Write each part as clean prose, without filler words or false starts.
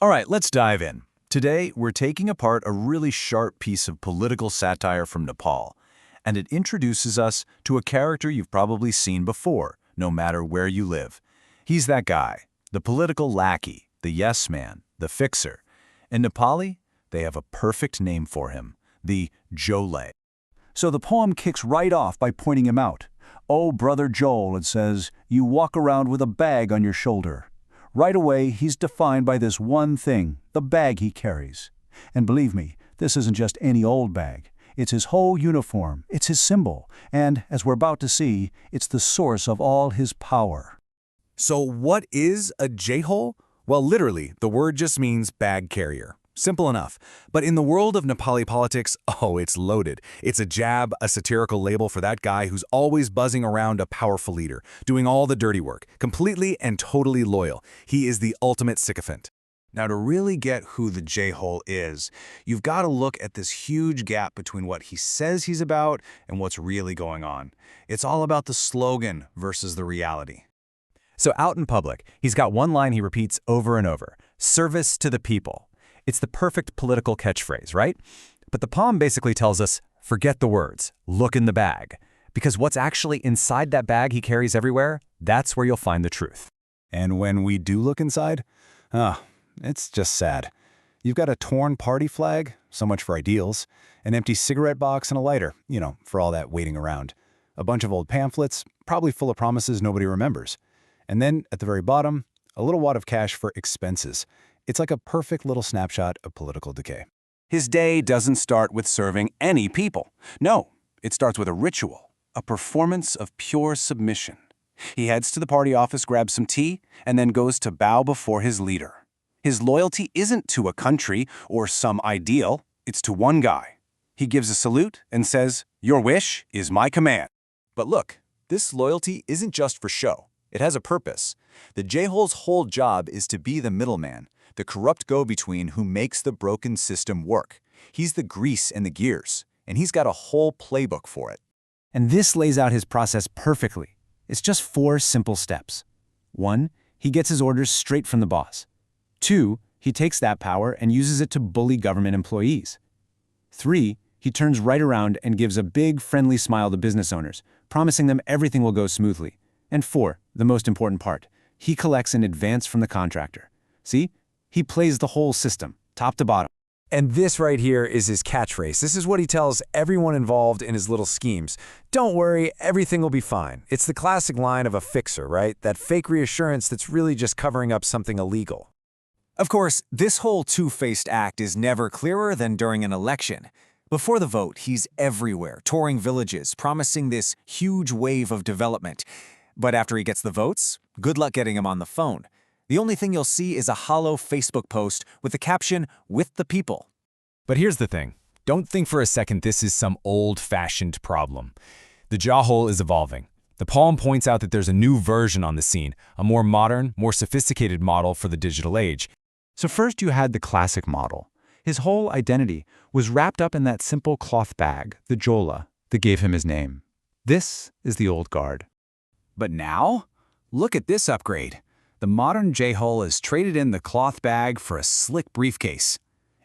All right, let's dive in. Today, we're taking apart a really sharp piece of political satire from Nepal, and it introduces us to a character you've probably seen before, no matter where you live. He's that guy, the political lackey, the yes man, the fixer. In Nepali, they have a perfect name for him, the Jhole. So the poem kicks right off by pointing him out. "Oh, brother Joel," it says, "you walk around with a bag on your shoulder." Right away, he's defined by this one thing, the bag he carries. And believe me, this isn't just any old bag. It's his whole uniform, it's his symbol, and, as we're about to see, it's the source of all his power. So what is a Jhole? Well, literally, the word just means bag carrier. Simple enough. But in the world of Nepali politics, it's loaded. It's a jab, a satirical label for that guy who's always buzzing around a powerful leader, doing all the dirty work, completely and totally loyal. He is the ultimate sycophant. Now, to really get who the Jhole is, you've got to look at this huge gap between what he says he's about and what's really going on. It's all about the slogan versus the reality. So out in public, he's got one line he repeats over and over: service to the people. It's the perfect political catchphrase, right? But the poem basically tells us, forget the words, look in the bag. Because what's actually inside that bag he carries everywhere, that's where you'll find the truth. And when we do look inside, it's just sad. You've got a torn party flag, so much for ideals, an empty cigarette box and a lighter, for all that waiting around. A bunch of old pamphlets, probably full of promises nobody remembers. And then, at the very bottom, a little wad of cash for expenses. It's like a perfect little snapshot of political decay. His day doesn't start with serving any people. No, it starts with a ritual, a performance of pure submission. He heads to the party office, grabs some tea, and then goes to bow before his leader. His loyalty isn't to a country or some ideal, it's to one guy. He gives a salute and says, "Your wish is my command." But look, this loyalty isn't just for show. It has a purpose. The Jhole's whole job is to be the middleman, the corrupt go-between who makes the broken system work. He's the grease and the gears, and he's got a whole playbook for it. And this lays out his process perfectly. It's just 4 simple steps. 1, he gets his orders straight from the boss. 2, he takes that power and uses it to bully government employees. 3, he turns right around and gives a big, friendly smile to business owners, promising them everything will go smoothly. And 4, the most important part, he collects in advance from the contractor. See? He plays the whole system, top to bottom. And this right here is his catchphrase. This is what he tells everyone involved in his little schemes. Don't worry, everything will be fine. It's the classic line of a fixer, right? That fake reassurance that's really just covering up something illegal. Of course, this whole two-faced act is never clearer than during an election. Before the vote, he's everywhere, touring villages, promising this huge wave of development. But after he gets the votes, good luck getting him on the phone. The only thing you'll see is a hollow Facebook post with the caption, "With the people." But here's the thing. Don't think for a second this is some old-fashioned problem. The Jhole is evolving. The poem points out that there's a new version on the scene, a more modern, more sophisticated model for the digital age. So first you had the classic model. His whole identity was wrapped up in that simple cloth bag, the Jhole, that gave him his name. This is the old guard. But now, look at this upgrade. The modern Jhole has traded in the cloth bag for a slick briefcase.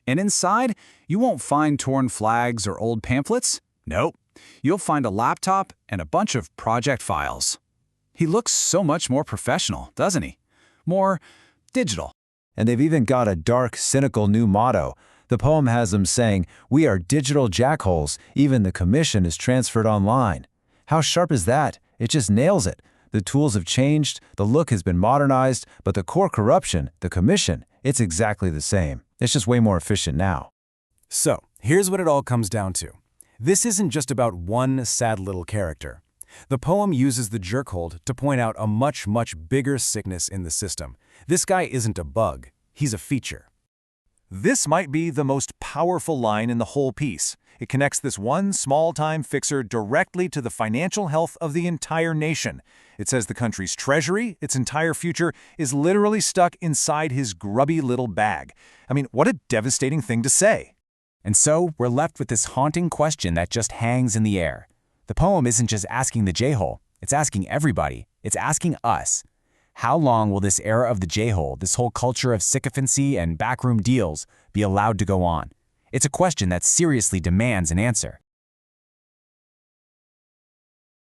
And inside, you won't find torn flags or old pamphlets. Nope. You'll find a laptop and a bunch of project files. He looks so much more professional, doesn't he? More digital. And they've even got a dark, cynical new motto. The poem has them saying, "We are digital jackholes. Even the commission is transferred online." How sharp is that? It just nails it. The tools have changed, the look has been modernized, but the core corruption, the commission, it's exactly the same. It's just way more efficient now. So, here's what it all comes down to. This isn't just about one sad little character. The poem uses the jerkhold to point out a much, much bigger sickness in the system. This guy isn't a bug, he's a feature. This might be the most powerful line in the whole piece. It connects this one small-time fixer directly to the financial health of the entire nation. It says the country's treasury, its entire future, is literally stuck inside his grubby little bag. I mean, what a devastating thing to say. And so we're left with this haunting question that just hangs in the air. The poem isn't just asking the Jhole, it's asking everybody. It's asking us. How long will this era of the J-hole, this whole culture of sycophancy and backroom deals, be allowed to go on? It's a question that seriously demands an answer.